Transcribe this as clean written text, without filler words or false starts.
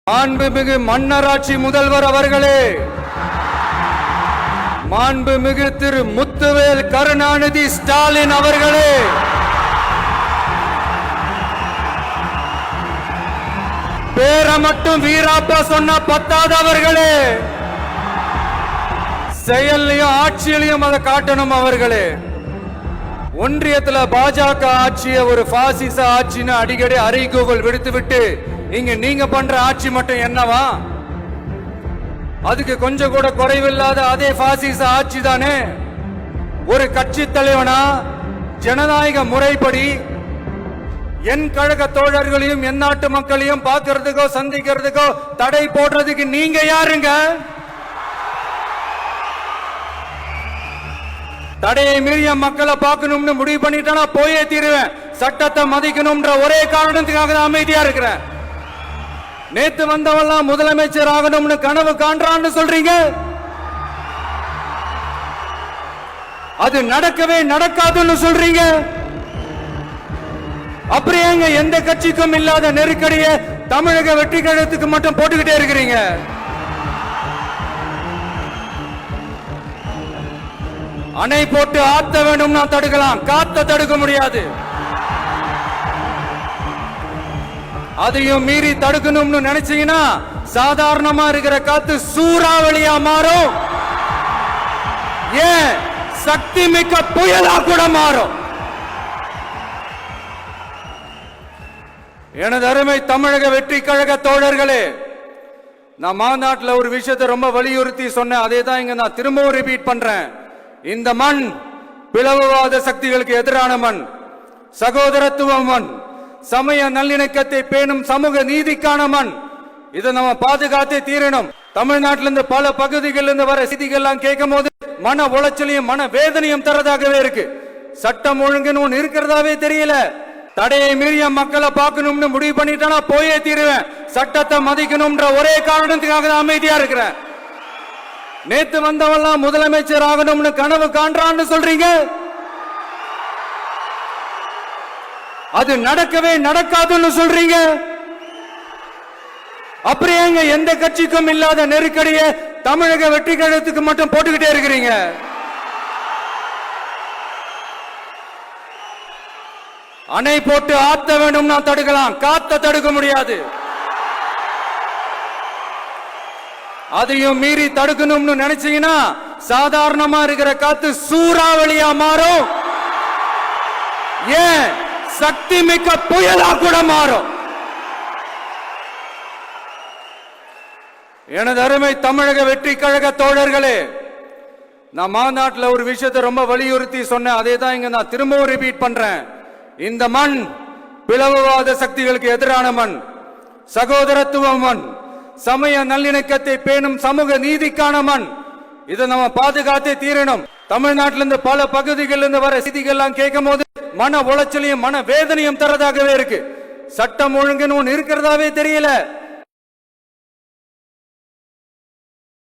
மாண்புமிகு மன்னராட்சி முதல்வர் அவர்களே, மாண்புமிகு திரு முத்துவேல் கருணாநிதி ஸ்டாலின் அவர்களே, பேரை மட்டும் வீராப்பா சொன்ன பத்தாதவர்களே, செயல்லையும் ஆட்சியிலையும் அதை காட்டணும் அவர்களே. ஒன்றியத்துல பாஜக ஆட்சியை ஒரு பாசிச ஆட்சின்னு அடிக்கடி அறைகூவல் விடுத்து விட்டு இங்க நீங்க பண்ற ஆட்சி மட்டும் என்னவா? அதுக்கு கொஞ்சம் கூட குறைவில்லாத அதே பாசிச ஆட்சி தானே. ஒரு கட்சி தலைவனா ஜனநாயக முறைப்படி என் கழக தோழர்களையும் என் நாட்டு மக்களையும் பார்க்கறதுக்கோ சந்திக்கிறதுக்கோ தடை போடுறதுக்கு நீங்க யாருங்க? தடையை மீறிய மக்களை பார்க்கணும்னு முடிவு பண்ணிட்டா போயே தீருவேன். சட்டத்தை மதிக்கணும்ன்ற ஒரே காரணத்துக்காக தான் அமைதியா இருக்கிறேன். நேத்து வந்தவெல்லாம் முதலமைச்சர் ஆகணும்னு கனவு காண்றான்னு சொல்றீங்க. அது நடக்கவே நடக்காதுன்னு சொல்றீங்க. அப்படியேங்க எந்த கட்சிக்கும் இல்லாத நெருக்கடியை தமிழக வெற்றி கழகத்துக்கு மட்டும் போட்டுக்கிட்டே இருக்கிறீங்க. அணை போட்டு ஆத்த வேண்டும்னா தடுக்கலாம், காத்த தடுக்க முடியாது. அதையும் மீறி தடுக்கணும்னு நினைச்சீங்கன்னா சாதாரணமா இருக்கிற காத்து சூறாவளியா மாறும். ஏன் சக்தி மிக்க புயலா கூட மாறும். எனது அருமை தமிழக வெற்றி கழக தோழர்களே, நான் மாநாட்டில் ஒரு விஷயத்தை ரொம்ப வலியுறுத்தி சொன்னேன். அதே தான் இங்க நான் திரும்பவும் ரிப்பீட் பண்றேன். இந்த மண் பிளவுவாத சக்திகளுக்கு எதிரான மண், சகோதரத்துவ மண், சமய நல்லிணக்கத்தை பேணும் சமூக நீதிக்கான மண். இதை நம்ம பாதுகாத்தே தீரணும். தமிழ்நாட்டிலிருந்து பல பகுதிகளில் இருந்து வர செய்திகள்லாம் கேட்கும் போது மன உளைச்சலையும் மன வேதனையும் தரதாகவே இருக்கு. சட்டம் ஒழுங்குன்னு ஒண்ணு இருக்கிறதாவே தெரியல. தடையை மீறிய மக்களை பார்க்கணும்னு முடிவு பண்ணிட்டா போயே தீருவேன். சட்டத்தை மதிக்கணும்ன்ற ஒரே காரணத்துக்காக தான் அமைதியா இருக்கிறேன். நேத்து வந்தவெல்லாம் முதலமைச்சர் ஆகணும்னு கனவு காண்றான்னு சொல்றீங்க. அது நடக்கவே நடக்காதுன்னு சொல்றீங்க. அப்படியேங்க எந்த கட்சிக்கும் இல்லாத நெருக்கடியை தமிழக வெற்றி கழகத்துக்கு மட்டும் போட்டுக்கிட்டே இருக்கிறீங்க. அணை போட்டு ஆத்த வேண்டும்னா தடுக்கலாம், காத்த தடுக்க முடியாது. அதையும் மீறி தடுக்கணும்னு நினைச்சீங்கன்னா சாதாரணமா இருக்கிற காத்து சூறாவளியா மாறும். ஏன் சக்தி மிக்க புயலா கூட மாறும். எனது அருமை தமிழக வெற்றி கழக தோழர்களே, நான் மாநாட்டில் ஒரு விஷயத்தை ரொம்ப வலியுறுத்தி சொன்னேன். அதே தான் இங்க நான் திரும்பவும் ரிப்பீட் பண்றேன். இந்த மண் பிளவுவாத சக்திகளுக்கு எதிரான மண், சகோதரத்துவ மண், சமய நல்லிணக்கத்தை பேணும் சமூக நீதிக்கான மண். இதை நம்ம பாதுகாத்தே தீரணும். தமிழ்நாட்டிலிருந்து பல பகுதிகளில் இருந்து வர செய்திகள்லாம் கேட்கும் போது மன உளைச்சலையும் மன வேதனையும் தரதாகவே இருக்கு. சட்டம் ஒழுங்குன்னு ஒண்ணு இருக்கிறதாவே தெரியல.